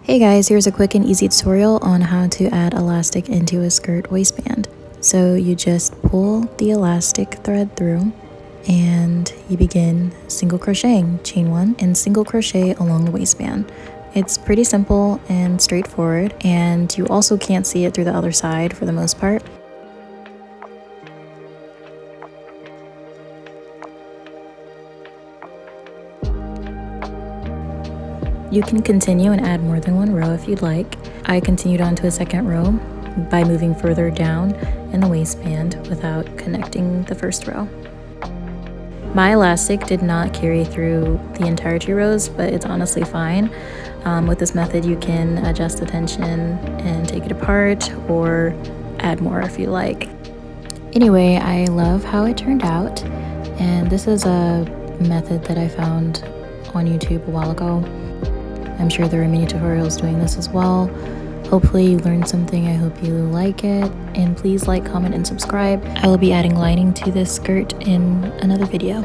Hey guys, here's a quick and easy tutorial on how to add elastic into a skirt waistband. So you just pull the elastic thread through and you begin single crocheting, chain 1, and single crochet along the waistband. It's pretty simple and straightforward, and you also can't see it through the other side for the most part. You can continue and add more than one row if you'd like. I continued on to a second row by moving further down in the waistband without connecting the first row. My elastic did not carry through the entire 2 rows, but it's honestly fine. With this method, you can adjust the tension and take it apart or add more if you like. Anyway, I love how it turned out, and this is a method that I found on YouTube a while ago. I'm sure there are many tutorials doing this as well. Hopefully you learned something. I hope you like it, and please like, comment, and subscribe. I will be adding lining to this skirt in another video.